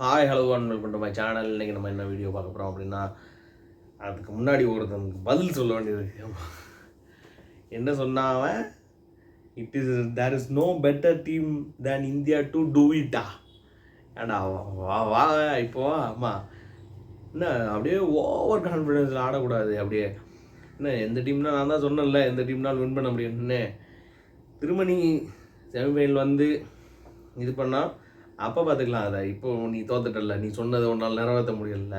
Hi hello and welcome to my channel. இன்றைக்கி நம்ம என்ன வீடியோ பார்க்க போகிறோம் அப்படின்னா, அதுக்கு முன்னாடி ஒருத்தனுக்கு பதில் சொல்ல வேண்டியது. என்ன சொன்னாவன், there is no better team than India to do இட்டா. ஏண்டா வா இப்போ ஆமாம், என்ன அப்படியே ஓவர் கான்ஃபிடென்ஸில் ஆடக்கூடாது. அப்படியே என்ன எந்த டீம்னா, நான் தான் சொன்னேன்ல எந்த டீம்னால் வின் பண்ண முடியும்னு. திரும்ப நீ செமிஃபைனல் வந்து இது பண்ணால் அப்போ பார்த்துக்கலாம். அதை இப்போ நீ தோத்துட்டல, நீ சொன்னதை ஒன்றால் நிறைவேற்ற முடியல,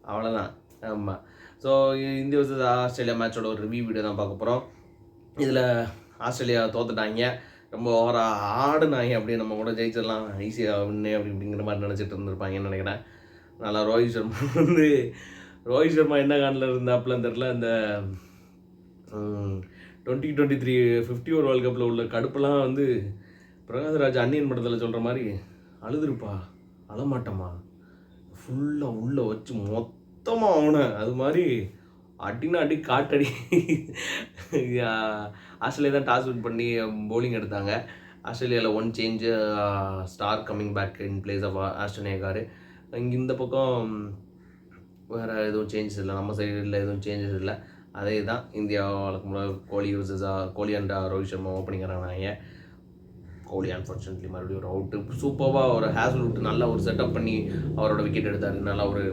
அவ்வளோதான். ஆமாம். ஸோ இந்தியா வர்சஸ் ஆஸ்திரேலியா மேட்சோட ஒரு ரிவ்யூ வீடியோ தான் பார்க்க போகிறோம். இதில் ஆஸ்திரேலியா தோத்துட்டாங்க, ரொம்ப ஓவராக ஆடுனாங்க. அப்படியே நம்ம கூட ஜெயிச்சிடலாம் ஈஸியாக வின்னு அப்படிங்கிற மாதிரி நினச்சிட்டு இருந்திருப்பாங்கன்னு நினைக்கிறேன். நல்லா ரோஹித் சர்மா என்ன காண்டில் இருந்தாப்புலன்னு தெரில. இந்த 2023 50 ஓவர் வேர்ல்டு கப்பில் உள்ள கடுப்பெல்லாம் வந்து பிரகாஷ்ராஜ் அன்னியன் படத்தில் சொல்கிற மாதிரி, அழுதுருப்பா அழமாட்டம்மா, ஃபுல்லாக உள்ளே வச்சு மொத்தமாக அவனை அது மாதிரி அடினா அடி காட்டடி. ஆஸ்திரேலியா தான் டாஸ் வின் பண்ணி பவுலிங் எடுத்தாங்க. ஆஸ்திரேலியாவில் 1 change, Starc coming back in place of Ashton Agar. இங்கே இந்த பக்கம் வேறு எதுவும் சேஞ்சஸ் இல்லை, நம்ம சைடில் எதுவும் சேஞ்சஸ் இல்லை. அதே தான் இந்தியா வழக்கம் கோலி அண்ட் ரோஹித் சர்மா ஓப்பனிங் ஆனாங்க. கோலி அன்ஃபார்ச்சுனேட்லி மறுபடியும் ஒரு அவுட்டு. சூப்பராக ஒரு ஹேசல் விட்டு நல்லா ஒரு செட்டப் பண்ணி அவரோட விக்கெட் எடுத்தார். நல்லா ஒரு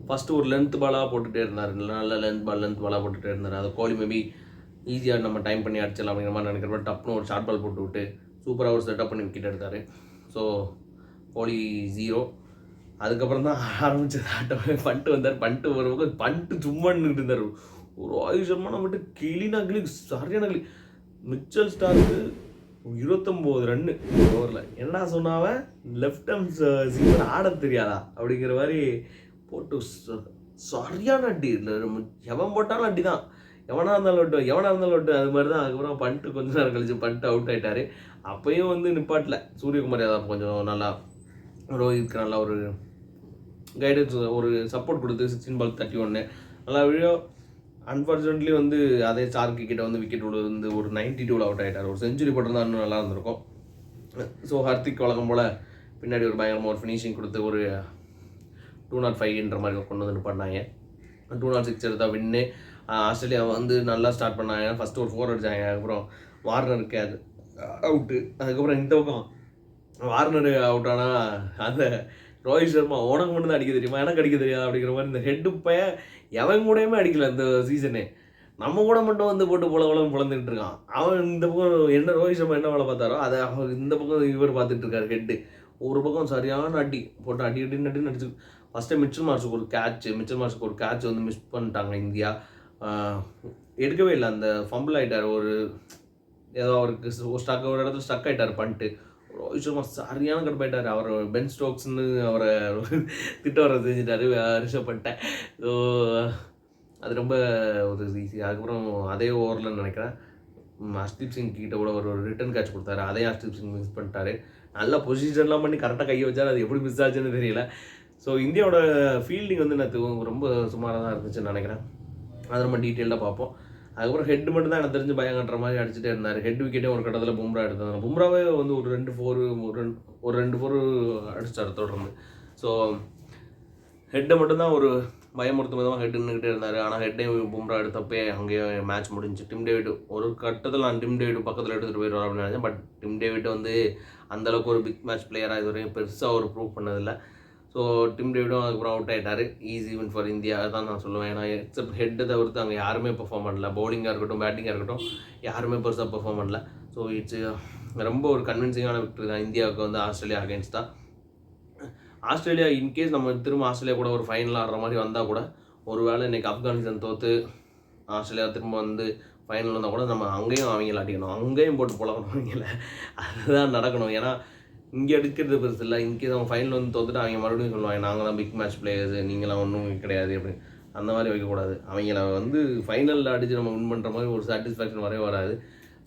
ஃபஸ்ட்டு ஒரு லென்த் பாலாக போட்டுகிட்டே இருந்தார். நல்ல லென்த் பாலாக போட்டுகிட்டே இருந்தார். அதை கோலி மேபி ஈஸியாக நம்ம டைம் பண்ணி அடிச்சிடலாம் அப்படிங்கிற மாதிரி நினைக்கிறப்ப டப்புன்னு ஒரு ஷார்ட் பால் போட்டு விட்டு சூப்பராக ஒரு செட்டப் பண்ணி விக்கெட் எடுத்தார். ஸோ கோலி 0. அதுக்கப்புறம் தான் ஆரம்பித்தது ஆட்டமே. பண்ட்டு வந்தார். பண்ட்டு ஒரு பக்கம் பண்ட்டு சும்மா நின்றுட்டு இருந்தார். ஒரு ரோஹித் சர்மா மட்டும் கிளினா கிளி, சரியான கிளி. மிச்சல் ஸ்டார்க்கு 29 ரன்னு ஓவரில். என்ன சொன்னாவன், லெஃப்ட் ஹேம் சீமர் ஆட தெரியாதா அப்படிங்கிற மாதிரி போட்டு சரியான அடி. இல்லை எவன் போட்டாலும் அடி தான், எவனாக இருந்தாலும் விட்டு அது மாதிரி தான். அதுக்கப்புறம் பண்ட்டு கொஞ்ச நேரம் கழிச்சு பண்ட்டு அவுட் ஆகிட்டார். அப்போயும் வந்து நிப்பாட்டில் சூரியகுமார் யாதவ் கொஞ்சம் நல்லா ரோஹித்க்கு நல்லா ஒரு கைடன்ஸ், ஒரு சப்போர்ட் கொடுத்து 16 பால் 31 நல்லா விழியோ. அன்ஃபார்ச்சுனேட்லி வந்து அதே சார்க்கு கிட்ட வந்து விக்கெட் வந்து ஒரு 92 அவுட் ஆகிட்டார். ஒரு செஞ்சுரி போட்டிருந்தா இன்னும் நல்லா இருந்திருக்கும். ஸோ ஹர்திக் வழக்கம் போல் பின்னாடி ஒரு பயங்கரமாக ஒரு ஃபினிஷிங் கொடுத்து ஒரு 205 மாதிரி கொண்டு வந்து பண்ணாங்க. 206 எடுத்தா வின்னு. ஆஸ்திரேலியா வந்து நல்லா ஸ்டார்ட் பண்ணாங்க. ஃபஸ்ட்டு ஒரு 4 அடித்தாங்க. அதுக்கப்புறம் வார்னருக்கு அது அவுட்டு. அதுக்கப்புறம் இந்த பக்கம் வார்னர் அவுட் ஆனால் அந்த ரோஹித் சர்மா, உனக்கு மட்டும் தான் அடிக்க தெரியுமா, எனக்கு அடிக்க தெரியாது அப்படிங்கிற மாதிரி இந்த ஹெட்டு பையன் எவன் கூடயுமே அடிக்கல இந்த சீசனே. நம்ம கூட மட்டும் வந்து போட்டு புலந்துட்டு இருக்கான். அவன் இந்த பக்கம் என்ன ரோஹித் சர்மா என்ன வேலை பார்த்தாரோ அதை அவன் இந்த பக்கம் இவர் பார்த்துட்டு இருக்காரு. ஹெட்டு ஒரு பக்கம் சரியான அடி போட்டு அடின்னு அடிச்சு. ஃபஸ்ட்டு மிச்சல் மார்ஷுக்கு ஒரு கேட்ச் வந்து மிஸ் பண்ணிட்டாங்க இந்தியா. எடுக்கவே இல்லை. அந்த ஃபம்பிள் ஆகிட்டார். ஏதோ அவருக்கு ஒரு இடத்துல ஸ்டக் ஆகிட்டார் பண்ணிட்டு. ரோஹித் சர்மா சரியான கடுப்பாயிட்டார். அவர் பென் ஸ்டோக்ஸ்ன்னு அவரை திட்ட வர செஞ்சுட்டார் ரிஷப் பண்ணிட்டேன். ஸோ அது ரொம்ப ஒரு ஈஸி. அதுக்கப்புறம் அதே ஓவரில் நினைக்கிறேன் ஹர்ஷ்தீப் சிங் கிட்ட கூட ஒரு ரிட்டன் கேட்ச் கொடுத்தாரு. அதே ஹர்ஷ்தீப் சிங் மிஸ் பண்ணிட்டாரு. நல்ல பொசிஷன்லாம் பண்ணி கரெக்டாக கையை வச்சார். அது எப்படி மிஸ் ஆச்சுன்னு தெரியல. ஸோ இந்தியாவோட ஃபீல்டிங் வந்து எனக்கு ரொம்ப சுமாராக தான் இருந்துச்சுன்னு நினைக்கிறேன். அதை நம்ம டீட்டெயிலாக பார்ப்போம். அதுக்கப்புறம் ஹெட் மட்டும் தான் எனக்கு தெரிஞ்சு பயம் கட்டுற மாதிரி அடிச்சுட்டே இருந்தார். ஹெட் விக்கெட்டே ஒரு கட்டத்தில் பும்ரா எடுத்தாங்க. பும்ராவே வந்து ஒரு 2 4 அடிச்சிட்டார் தொடர்ந்து. ஸோ ஹெட்டை மட்டும்தான் ஒரு பயமுறுத்தும் விதமாக ஹெட் நின்றுக்கிட்டே இருந்தார். ஆனால் ஹெட்டே பும்ரா எடுத்தப்பே அங்கேயே மேட்ச் முடிஞ்சு. டிம் டேவிட் ஒரு கட்டத்தில் நான் டிம் டேவிட் பக்கத்தில் எடுத்துகிட்டு போயிடுவார் அப்படின்னு நினச்சேன். பட் டிம் டேவிட் வந்து அந்தளவுக்கு ஒரு பிக் மேட்ச் பிளேயராக இது வரைக்கும் பெருசாக ஒரு ப்ரூவ் பண்ணதில்லை. ஸோ டிம் டேவிடும் அதுக்கப்புறம் அவுட் ஆகிட்டார். ஈஸி வின் ஃபார் இந்தியா தான் நான் சொல்லுவேன். ஏன்னா எக்ஸப்ட் ஹெட்டை தவிர்த்து அங்கே யாருமே பெர்ஃபார்ம் பண்ணல. பவுலிங்காக இருக்கட்டும், பேட்டிங்காக இருக்கட்டும், யாருமே பெருசாக பெர்ஃபார்ம் பண்ணல. ஸோ இட்ஸ் ரொம்ப ஒரு கன்வின்சிங்கான விக்டரி தான் இந்தியாவுக்கு வந்து ஆஸ்திரேலியா அகேன்ஸ்ட் தான். ஆஸ்திரேலியா இன்கேஸ் நம்ம திரும்ப ஆஸ்திரேலியா கூட ஒரு ஃபைனல் ஆடுற மாதிரி வந்தால் கூட, ஒரு வேளை இன்றைக்கி ஆப்கானிஸ்தான் தோற்று ஆஸ்திரேலியா திரும்ப வந்து ஃபைனல் வந்தால் கூட நம்ம அங்கேயும் அவங்கள அடிக்கணும், அங்கேயும் போட்டு புழக்கணும் அவங்கள. அதுதான் நடக்கணும். ஏன்னா இங்கே அடிக்கிறது பெருசு இல்லை. இன்கேஸ் அவங்க ஃபைனல் வந்து தோத்துட்டு அவங்க மறுபடியும் சொல்லுவாங்க, நாங்கள் தான் பிக் மேட்ச் பிளேயர்ஸ், நீங்களாம் ஒன்றும் கிடையாது அப்படின்னு. அந்த மாதிரி வைக்கக்கூடாது. அவங்கள வந்து ஃபைனலில் அடித்து நம்ம வின் பண்ணுற மாதிரி ஒரு சாட்டிஸ்ஃபேக்ஷன் வரவே வராது.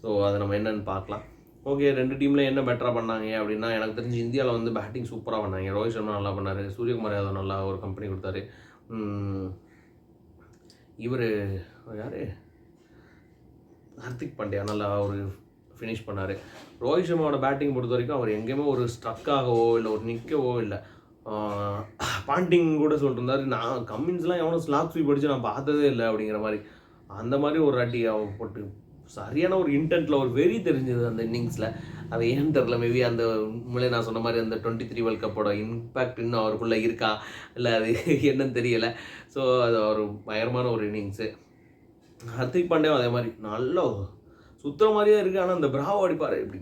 ஸோ அதை நம்ம என்னென்னு பார்க்கலாம். ஓகே, 2 டீமில் என்ன பெட்டராக பண்ணாங்க அப்படின்னா, எனக்கு தெரிஞ்சு இந்தியாவில் வந்து பேட்டிங் சூப்பராக பண்ணாங்க. ரோஹித் சர்மா நல்லா பண்ணார். சூரியகுமார் யாதவ் நல்லா ஒரு கம்பெனி கொடுத்தாரு. இவர் யார், ஹர்திக் பாண்டியா நல்லா ஒரு ஃபினிஷ் பண்ணார். ரோஹித் சர்மாவோட பேட்டிங் பொறுத்த வரைக்கும் அவர் எங்கேயுமே ஒரு ஸ்ட்ரக்காகவோ இல்லை ஒரு நிற்கவோ இல்லை. பாண்டிங் கூட சொல்லிட்டு நான் கம்மின்ஸ்லாம் எவனும் ஸ்லாக் ஸ்வீப் அடித்து நான் பார்த்ததே இல்லை அப்படிங்கிற மாதிரி. அந்த மாதிரி ஒரு அடி அவன் போட்டு சரியான ஒரு இன்டென்ட்டில் ஒரு வெறி தெரிஞ்சது அந்த இன்னிங்ஸில். அது ஏன்னு தெரில, மேபி அந்த உண்மையிலே நான் சொன்ன மாதிரி அந்த 23 வேர்ல்ட் கப்போட இம்பேக்ட் இன்னும் அவருக்குள்ளே இருக்கா இல்லை அது என்னன்னு தெரியலை. ஸோ அது ஒரு பயங்கரமான ஒரு இன்னிங்ஸு. ஹர்திக் பாண்டியாவும் அதே மாதிரி நல்லா சுற்றுற மாதிரியே இருக்குது. ஆனால் அந்த பிராவோ அடிப்பார் இப்படி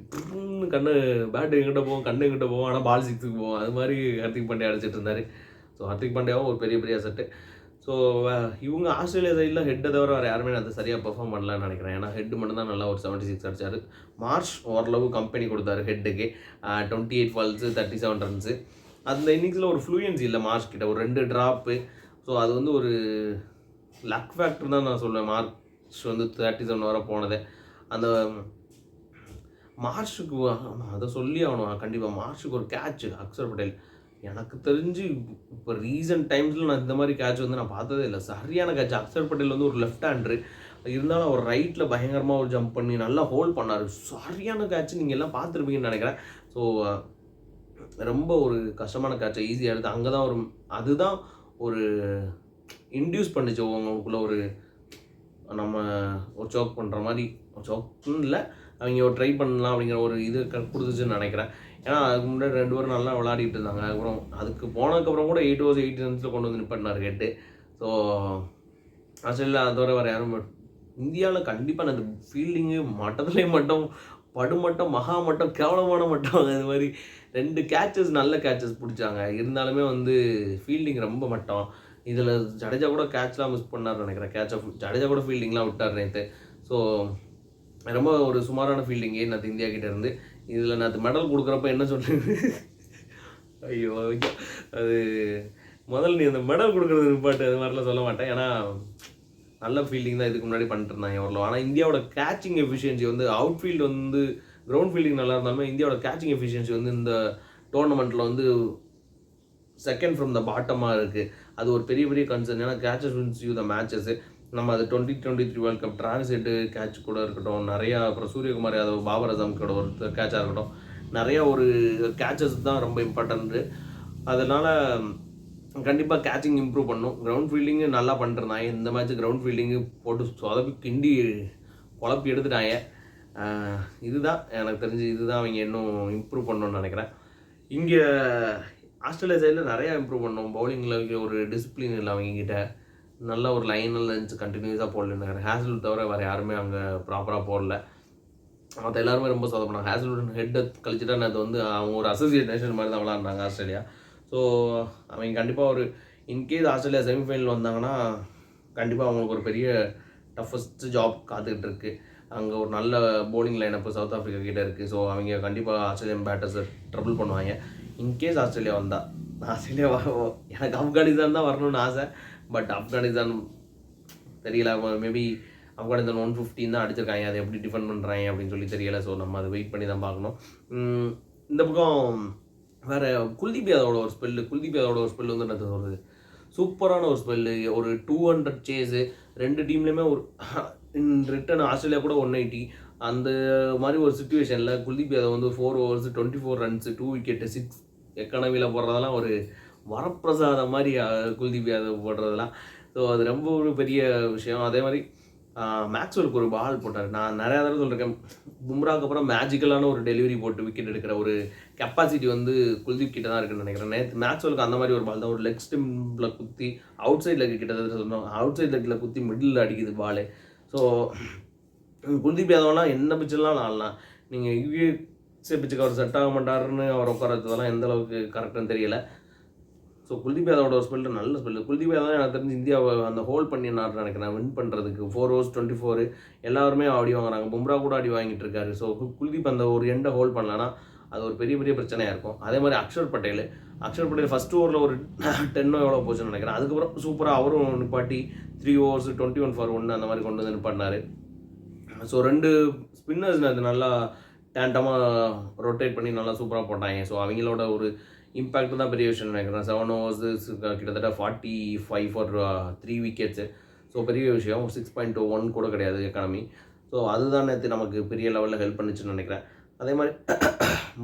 கண்ணு பேட்டு எங்கிட்ட போவோம், கண்ணு எங்கிட்ட போவோம், ஆனால் பால் 6க்கு போவோம். அது மாதிரி ஹர்திக் பாண்டியா அடிச்சிட்டு இருந்தார். ஸோ ஹர்திக் பாண்டியாவும் ஒரு பெரிய செட்டு. ஸோ இவங்க ஆஸ்திரேலியா சைடில் ஹெட்டை தவிர வேறு யாருமே அது சரியாக பெர்ஃபார்ம் பண்ணலான்னு நினைக்கிறேன். ஏன்னா ஹெட் மட்டும் தான் நல்லா ஒரு 76 அடித்தார். மார்ஷ் ஓரளவு கம்பெனி கொடுத்தாரு ஹெட்டுக்கு. 28 பால்ஸு 37 ரன்ஸு. அந்த இன்னிங்ஸில் ஒரு ஃப்ளூயன்சி இல்லை மார்ஷ் கிட்ட, ஒரு 2 ட்ராப்பு. ஸோ அது வந்து ஒரு லக் ஃபேக்டர் தான் நான் சொல்லுவேன். மார்ச் வந்து 37 வர போனதே அந்த மார்ஷுக்கு அதை சொல்லி ஆகணும் கண்டிப்பாக. மார்ஷுக்கு ஒரு கேட்ச் அக்ஷர் பட்டேல் எனக்கு தெரிஞ்சு இப்போ ரீசன்ட் டைம்ஸில் நான் இந்த மாதிரி கேட்ச் வந்து நான் பார்த்ததே இல்லை. சரியான கேட்ச். அக்ஷர் பட்டேல் வந்து ஒரு லெஃப்ட் ஹேண்ட்ரு இருந்தாலும் அவர் ரைட்டில் பயங்கரமாக ஒரு ஜம்ப் பண்ணி நல்லா ஹோல்ட் பண்ணார். சரியான கேட்ச், நீங்கள் எல்லாம் பார்த்துருப்பீங்கன்னு நினைக்கிறேன். ஸோ ரொம்ப ஒரு கஷ்டமான கேட்சை ஈஸியாக எடுத்து அங்கே தான் ஒரு அதுதான் ஒரு இன்டியூஸ் பண்ணிச்சு அவங்களுக்குள்ள ஒரு நம்ம ஒரு சோக் பண்ணுற மாதிரி. சோக்குன்னு இல்லை, அவங்க ஒரு ட்ரை பண்ணலாம் அப்படிங்கிற ஒரு இது கொடுத்துச்சுன்னு நினைக்கிறேன். ஏன்னா அதுக்கு முன்னாடி 2 பேரும் நல்லா விளையாடிட்டு இருந்தாங்க. அதுக்கப்புறம் அதுக்கு போனதுக்கப்புறம் கூட 8 overs 8 runsல கொண்டு வந்து நிப்பாட்டினார் ஹெட்டு. ஸோ ஆஸ்திரேலியா அதை தவிர வேறு யாரும் இந்தியாவில் கண்டிப்பாக அந்த ஃபீல்டிங்கு மட்டத்துலேயே மட்டம், படுமட்டம், மகா மட்டம், கேவலமான மட்டம். அது மாதிரி 2 கேட்சஸ் நல்ல கேட்சஸ் பிடிச்சாங்க. இருந்தாலுமே வந்து ஃபீல்டிங் ரொம்ப மட்டம். இதில் ஜடேஜா கூட கேட்ச்லாம் மிஸ் பண்ணார்னு நினைக்கிறேன். ஜடேஜா கூட ஃபீல்டிங்லாம் விட்டார் நேற்று. ஸோ ரொம்ப ஒரு சுமாரான ஃபீல்டிங்கே நேற்று இந்தியா கிட்டே இருந்து. இதில் நேற்று மெடல் கொடுக்குறப்ப என்ன சொல்கிறது, ஐயோ அது முதல்ல நீ அந்த மெடல் கொடுக்குறது நிப்பாட்டு, அது மாதிரிலாம் சொல்ல மாட்டேன். ஏன்னா நல்ல ஃபீல்டிங் தான் இதுக்கு முன்னாடி பண்ணிட்டு இருந்தாங்க எவ்வளோ. ஆனால் இந்தியாவோட கேச்சிங் எஃபிஷியன்சி வந்து அவுட்ஃபீல்டு வந்து கிரவுண்ட் ஃபீல்டிங் நல்லா இருந்தாலுமே இந்தியாவோட கேச்சிங் எஃபிஷியன்சி வந்து இந்த டோர்னமெண்ட்டில் வந்து செகண்ட் ஃப்ரம் த பாட்டமாக இருக்குது. அது ஒரு பெரிய கன்சர்ன். ஏன்னா catches wins you the matches. நம்ம அது 2023 world cup Travis Head catch கூட இருக்கட்டும், நிறையா அப்புறம் சூரியகுமார் யாதவ், பாபர் அசாம் கூட ஒரு கேட்சாக இருக்கட்டும், நிறையா ஒரு கேட்சஸ் தான் ரொம்ப இம்பார்ட்டன்ட்டு. அதனால் கண்டிப்பாக கேட்சிங் இம்ப்ரூவ் பண்ணும். கிரவுண்ட் ஃபீல்டிங்கு நல்லா பண்ணிருந்தாங்க. இந்த மேட்ச்சு கிரவுண்ட் ஃபீல்டிங்கு போட்டு சொதப்பி கிண்டி குழப்பி எடுத்துட்டாங்க. இதுதான் எனக்கு தெரிஞ்சு இதுதான் அவங்க இன்னும் இம்ப்ரூவ் பண்ணணும்னு நினைக்கிறேன். இங்கே ஆஸ்திரேலியா சைடில் நிறையா இம்ப்ரூவ் பண்ணோம். பவுலிங்கில் ஒரு டிசிப்ளின் இல்லை அவங்கக்கிட்ட. நல்ல ஒரு லைனில் இருந்துச்சு, கண்டினியூஸாக போடலன்னு நினைக்கிறேன். ஹேஸ்லுட் தவிர வேறு யாருமே அங்கே ப்ராப்பராக போடல. மற்ற எல்லாருமே ரொம்ப சொதப்பினாங்க. ஹேஸ்லுட் ஹெட்டை கழிச்சுட்டா அது வந்து அவங்க ஒரு அசோசியேட் நேஷன் மாதிரி தான் விளாட்றாங்க ஆஸ்திரேலியா. ஸோ அவங்க கண்டிப்பாக ஒரு இன்கேஸ் ஆஸ்திரேலியா செமிஃபைனல் வந்தாங்கன்னா கண்டிப்பாக அவங்களுக்கு ஒரு பெரிய டஃபஸ்ட்டு ஜாப் காத்துக்கிட்டு இருக்குது. அங்கே ஒரு நல்ல போலிங் லைனப்பு சவுத் ஆஃப்ரிக்கா கிட்டே இருக்குது. ஸோ அவங்க கண்டிப்பாக ஆஸ்திரேலியன் பேட்டர்ஸை ட்ரபிள் பண்ணுவாங்க. இன்கேஸ் ஆஸ்திரேலியா வந்தால். ஆஸ்திரேலியா எனக்கு ஆப்கானிஸ்தான் தான் வரணும்னு ஆசை. பட் ஆப்கானிஸ்தான் தெரியல, மேபி ஆப்கானிஸ்தான் 115 தான் அடிச்சிருக்காங்க. அதை எப்படி டிஃபெண்ட் பண்ணுறாங்க அப்படின்னு சொல்லி தெரியலை. ஸோ நம்ம அதை வெயிட் பண்ணி தான் பார்க்கணும். இந்த பக்கம் வேறு குல்தீப் யாதவோட ஒரு ஸ்பெல்லு வந்து என்ன சொல்கிறது, சூப்பரான ஒரு ஸ்பெல்லு. ஒரு 200 சேஸு 2 டீம்லேயுமே ஒரு ரிட்டன். ஆஸ்திரேலியா கூட 180. அந்த மாதிரி ஒரு சுச்சுவேஷனில் குல்தீப் யாதவ் வந்து 4 overs 24 runs 2 wicket 6 எக்கானமியில் போடுறதெல்லாம் ஒரு வரப்பிரசாதம் மாதிரி குல்தீப் யாதவ் போடுறதெல்லாம். ஸோ அது ரொம்ப ஒரு பெரிய விஷயம். அதே மாதிரி மேக்ஸ்வெலுக்கு ஒரு பால் போட்டார். நான் நிறையா தடவை சொல்லியிருக்கேன், பும்ராக்கு அப்புறம் மேஜிக்கலான ஒரு டெலிவரி போட்டு விக்கெட் எடுக்கிற ஒரு கெப்பாசிட்டி வந்து குல்தீப் கிட்ட தான் இருக்குன்னு நினைக்கிறேன். நேற்று மேக்ஸ்வெலுக்கு அந்த மாதிரி ஒரு பால் தான், ஒரு லெக் ஸ்டிம்பில் குத்தி அவுட் சைட் லெக் கிட்டத்தட்ட சொன்னோம், அவுட் சைட் லெக்கில் குத்தி மிடில் அடிக்குது பால். ஸோ குல்தீப் யாதவ்லாம் என்ன பிச்செல்லாம் ஆடலாம். நீங்கள் யூஎஸ்ஏ பிச்சுக்கு அவர் செட் ஆக மாட்டாருன்னு அவர் உட்காரத்துலாம் எந்த அளவுக்கு கரெக்டுன்னு தெரியலை. ஸோ குல்தீப் யாதவோட ஒரு ஸ்பெல்லு நல்ல ஸ்பெல்லு. குல்தீப் யாதவ் எனக்கு தெரிஞ்சு இந்தியாவை அந்த ஹோல்ட் பண்ணி நினைக்கிறேன் வின் பண்ணுறதுக்கு. 4 overs 24 எல்லாருமே ஆடி வாங்குறாங்க. பும்ரா கூட ஆடி வாங்கிட்டு இருக்காரு. ஸோ குல்தீப் அந்த ஒரு எண்டை ஹோல்ட் பண்ணலன்னா அது ஒரு பெரிய பிரச்சனையாக இருக்கும். அதே மாதிரி அக்ஷர் பட்டேல் ஃபஸ்ட் ஓவரில் ஒரு 10 எவ்வளோ போச்சுன்னு நினைக்கிறேன். அதுக்கப்புறம் சூப்பராக அவரும் நிப்பாட்டி 3 overs 21 for 1 அந்த மாதிரி கொண்டு வந்து நிப்பாட்டினார். ஸோ 2 ஸ்பின்னர்ஸ் அது நல்லா டேண்டமாக ரொட்டேட் பண்ணி நல்லா சூப்பராக போட்டாங்க. ஸோ அவங்களோட ஒரு இம்பேக்ட் தான் பெரிய விஷயம் நினைக்கிறேன். 7 overs கிட்டத்தட்ட 45 for 3 wickets. ஸோ பெரிய விஷயம். 6.21 கூட கிடையாது எக்கானமி. ஸோ அதுதான் நேற்று நமக்கு பெரிய லெவலில் ஹெல்ப் பண்ணிச்சுன்னு நினைக்கிறேன். அதே மாதிரி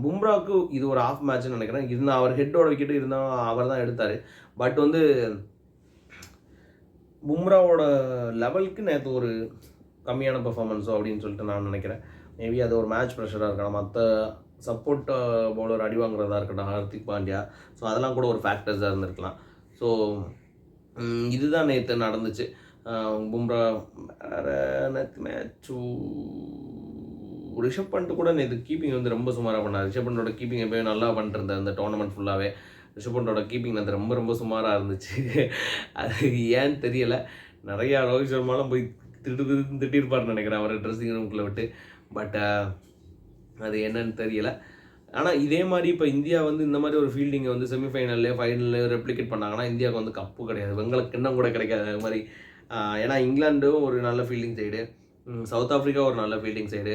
பும்ராவுக்கு இது ஒரு ஆஃப் மேட்ச்னு நினைக்கிறேன். இருந்தால் அவர் ஹெட்டோட விக்கெட்டு இருந்தாலும் அவர் தான் எடுத்தார். பட் வந்து பும்ராவோட லெவலுக்கு நேற்று ஒரு கம்மியான பெர்ஃபார்மன்ஸோ அப்படின்னு சொல்லிட்டு நான் நினைக்கிறேன். மேபி அது ஒரு மேட்ச் ப்ரெஷராக இருக்கலாம், மற்ற சப்போர்ட் பவுலர் அடி வாங்குறதா இருக்கட்டும், ஹார்திக் பாண்டியா, ஸோ அதெல்லாம் கூட ஒரு ஃபேக்டர்ஸாக இருந்திருக்கலாம். ஸோ இதுதான் நேற்று நடந்துச்சு. பும்ரா வேறு நேற்று மேட்ச்சு ரிஷப் பண்ட் கூட நேற்று கீப்பிங் வந்து ரொம்ப சுமாராக பண்ணார். ரிஷப் பண்டோட கீப்பிங் எப்போயும் நல்லா பண்ணிருந்தார் இந்த டோர்னமெண்ட் ஃபுல்லாகவே. ரிஷப் பண்டோட கீப்பிங் நேற்று ரொம்ப ரொம்ப சுமாராக இருந்துச்சு. அது ஏன்னு தெரியலை. நிறையா ரோஹித் சர்மாலாம் போய் திட்டிருப்பார்னு நினைக்கிறேன் அவர் ட்ரெஸ்ஸிங் ரூம்குள்ளே விட்டு. பட் அது என்னன்னு தெரியலை. ஆனால் இதே மாதிரி இப்போ இந்தியா வந்து இந்த மாதிரி ஒரு ஃபீல்டிங்கை வந்து செமிஃபைனல்லையோ ஃபைனல்லையோ ரெப்ளிகேட் பண்ணாங்கன்னா இந்தியாவுக்கு வந்து கப்பு கிடையாது, வெங்களுக்கு கிண்ணம் கூட கிடைக்காது அது மாதிரி. ஏன்னா இங்கிலாண்டும் ஒரு நல்ல ஃபீல்டிங் சைடு, சவுத் ஆஃப்ரிக்கா ஒரு நல்ல ஃபீல்டிங் சைடு,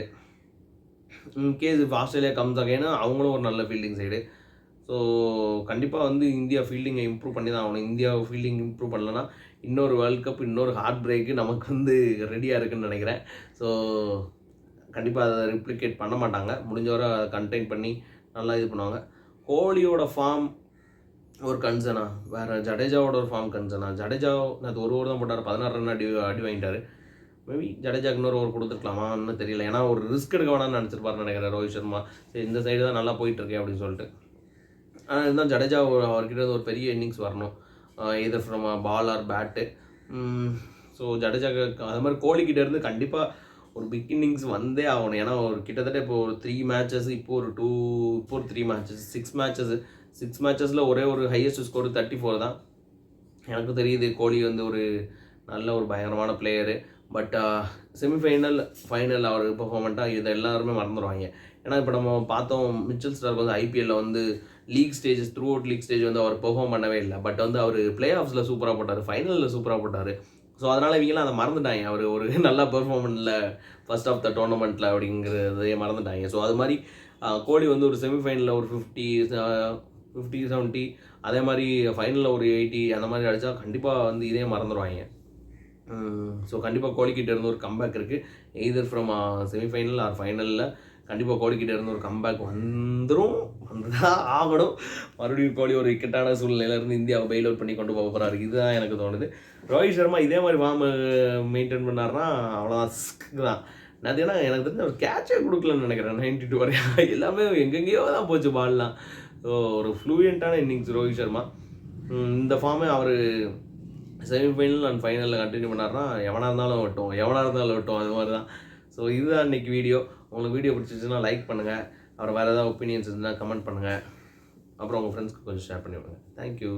இன்கேஸ் இப்போ ஆஸ்திரேலியா கம்ஸ் அகைனா அவங்களும் ஒரு நல்ல ஃபீல்டிங் சைடு. ஸோ கண்டிப்பாக வந்து இந்தியா ஃபீல்டிங்கை இம்ப்ரூவ் பண்ணி தான் ஆகணும். இந்தியா ஃபீல்டிங் இம்ப்ரூவ் பண்ணலன்னா இன்னொரு வேர்ல்ட் கப், இன்னொரு ஹார்ட் பிரேக்கு நமக்கு வந்து ரெடியாக இருக்குதுன்னு நினைக்கிறேன். ஸோ கண்டிப்பாக அதை ரிப்ளிகேட் பண்ண மாட்டாங்க. முடிஞ்சவரை அதை கண்டெயின் பண்ணி நல்லா இது பண்ணுவாங்க. கோலியோட ஃபார்ம் ஒரு கன்சர்னா, வேறு ஜடேஜாவோட ஒரு ஃபார்ம் கன்சர்னா. ஜடேஜா நேற்று ஒரு ஓவர் தான் போட்டார், 16 ரன் அடி வாங்கிட்டார். மேபி ஜடேஜாக்கு இன்னொரு ஓவர் கொடுத்துருக்கலாமான்னு தெரியல. ஏன்னா ஒரு ரிஸ்க் எடுக்க வேணாம்னு நினச்சிருப்பாருன்னு நினைக்கிறேன் ரோஹித் சர்மா. சரி இந்த சைடு தான் நல்லா போயிட்டுருக்கேன் அப்படின்னு சொல்லிட்டு. ஆனால் இருந்தால் ஜடேஜா அவர்கிட்ட ஒரு பெரிய இன்னிங்ஸ் வரணும், either from ball or bat. So ஜடேஜாக்கு அது மாதிரி கோலிக்கிட்டேருந்து கண்டிப்பாக ஒரு பிக் இன்னிங்ஸ் வந்தே ஆகணும். ஏன்னா ஒரு கிட்டத்தட்ட இப்போ ஒரு 3 மேட்சஸ், இப்போ ஒரு 3 மேட்சஸ், 6 மேட்சஸில் ஒரே ஒரு ஹையஸ்ட் ஸ்கோர் 34 தான். எனக்கு தெரியுது கோலி வந்து ஒரு நல்ல ஒரு பயங்கரமான பிளேயரு. பட் செமிஃபைனல் ஃபைனல் அவர் பெர்ஃபார்மெண்ட்டாக இதை எல்லாருமே மறந்துடுவாங்க. ஏன்னா இப்போ நம்ம பார்த்தோம் மிச்சல் ஸ்டார்க் வந்து ஐபிஎல்லில் வந்து league stages, throughout league stage வந்து அவர் பெர்ஃபார்ம் பண்ணவே இல்லை. பட் வந்து அவர் பிளே ஆஃப்ஸில் சூப்பராக போட்டார், ஃபைனலில் சூப்பராக போட்டார். ஸோ அதனால் இவங்களாம் அதை மறந்துட்டாங்க, அவர் ஒரு நல்லா பெர்ஃபார்மன்ஸில் ஃபர்ஸ்ட் ஆஃப் த டோர்னமெண்ட்டில் அப்படிங்கிறதையே மறந்துட்டாங்க. ஸோ அது மாதிரி கோலி வந்து ஒரு செமிஃபைனலில் ஒரு 50, 70, அதே மாதிரி ஃபைனலில் ஒரு 80 அந்த மாதிரி அடித்தா கண்டிப்பாக வந்து இதே மறந்துடுவாங்க. ஸோ கண்டிப்பாக கோலிக்கிட்ட இருந்து ஒரு கம்பேக் இருக்குது, எய்தர் ஃப்ரம் செமிஃபைனல் ஆர் ஃபைனலில். கண்டிப்பாக கோலிக்கிட்ட இருந்து ஒரு கம்பேக் வந்துதான் ஆகணும். மறுபடியும் கோலி ஒரு இக்கட்டான சூழ்நிலையிலேருந்து இந்தியாவை பெயில் அவுட் பண்ணி கொண்டு போக போகிறாரு, இதுதான் எனக்கு தோணுது. ரோஹித் சர்மா இதே மாதிரி ஃபார்ம் மெயின்டைன் பண்ணார்னா அவ்வளோதான் தான். அது ஏன்னா எனக்கு தெரிஞ்ச ஒரு கேட்சே கொடுக்கலன்னு நினைக்கிறேன் 92 வரையா. எல்லாமே எங்கெங்கேயோ தான் போச்சு பால்லாம். ஸோ ஒரு ஃப்ளூயண்ட்டான இன்னிங்ஸ் ரோஹித் சர்மா. இந்த ஃபார்மே அவர் செமிஃபைனல் அண்ட் ஃபைனலில் கண்டினியூ பண்ணார்னா எவனாக இருந்தாலும் வெட்டும் அது மாதிரி தான். ஸோ இதுதான் இன்றைக்கி வீடியோ. உங்களுக்கு வீடியோ பிடிச்சிச்சுன்னா லைக் பண்ணுங்கள். அப்புறம் வேறு ஏதாவது ஒப்பீனியன்ஸ் இருந்தால் கமெண்ட் பண்ணுங்கள். அப்புறம் உங்கள் ஃப்ரெண்ட்ஸ்க்கு கொஞ்சம் ஷேர் பண்ணி விடுங்க. தேங்க்யூ.